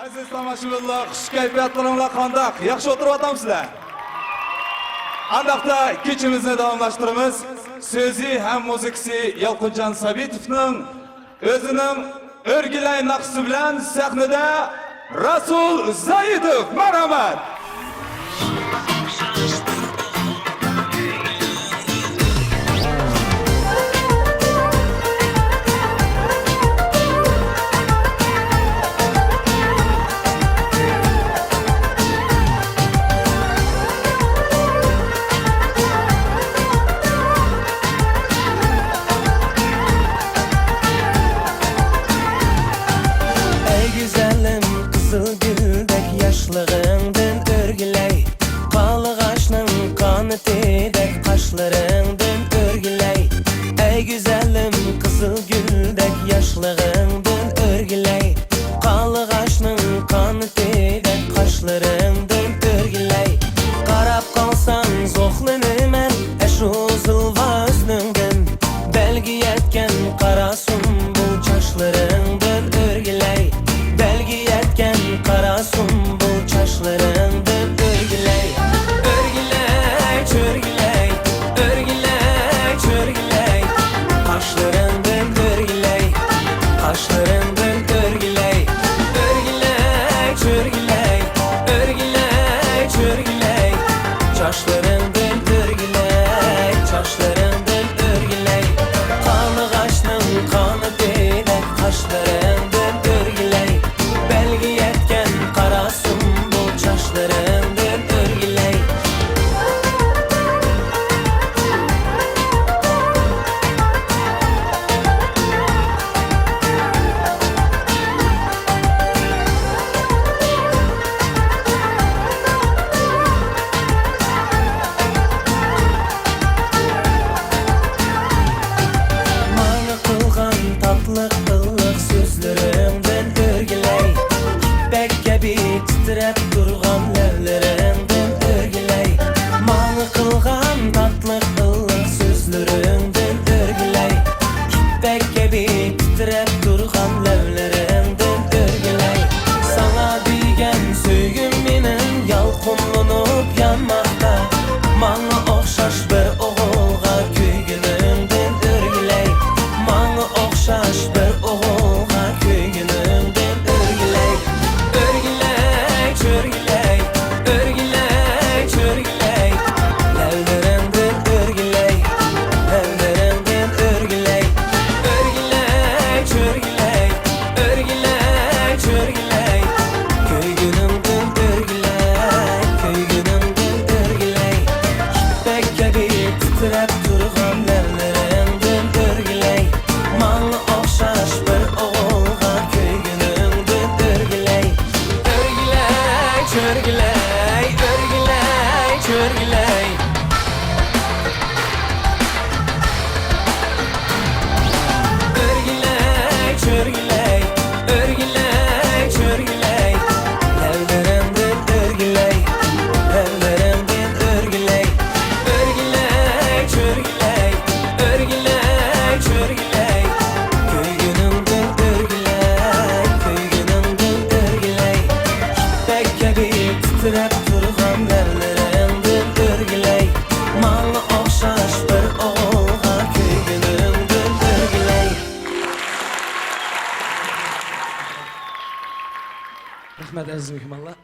Aziz tomoshabinlar, xush kayfiyatlaringlar qandoq? Yaxshi o'tirib o'tamsizlar? Undaqda kechimizni davomlashtiramiz. So'zi ham muzikasi Yalqinjon Sabitovning o'zining o'rgilay naqshi bilan sahnada Rasul Zaidov. Marhamat. Yaşlığından örgüley, balık aşının kanı tedek kaşlarından örgüley. Ey güzelim kızıl güldek yaşlığından örgüley, balık aşının kanı tedek kaşlarından örgüley. Qarab kalsan zoxlanıman, şu zılva üstünden belgi yetken karasun bu çaşlarından örgüley. Belgi yetken karasun bu çaşlarından örgüley. Örgüley, çörgüley, örgüley, çörgüley. Kaşlarından örgüley, kaşlarından örgüley. Örgüley, çörgüley, örgüley, çörgüley. Çaşlarından örgüley, çaşlarından örgüley. Kanı kaşının kanı değnek kaşlarından örgüley. Belgi yetken karasun bu çaşlarından örgüley. Bana kılgan tatlı ılık sözlerimden örgüley. İpek gibi titrep durgan levlerimden örgüley. Bana kılgan tatlı ılık sözlerimden örgüley. İpek gibi titrep durgan levlerimden örgüley. Sana diyen söygüm minin yalqınlanıp yanmakta. Bana okşaş bir oğulga köygünümden örgüley. Bana okşaş bir oğulga köygünümden örgüley. Örgüley, çörgüley, örgüley, çörgüley. Levlerimden örgüley, levlerimden örgüley. Örgüley, çörgüley, örgüley, çörgüley. Köygünümden örgüley, köygünümden örgüley. İpek gibi titrep durgan levlerimden örgüley. Bana okşaş bir oğulga köygünümden örgüley. Örgüley, çörgüley, örgüley, çörgüley. Örgüley, çörgüley, örgüley, çörgüley. Levlerimden örgüley, levlerimden örgüley. Örgüley, çörgüley, örgüley, çörgüley. Köygünümden örgüley, köygünümden örgüley. İpek gibi titrep durgan levlerimden örgüley. Bana okşaş bir oğulga köygünümden örgüley. Rahmet aziz mehmanlar.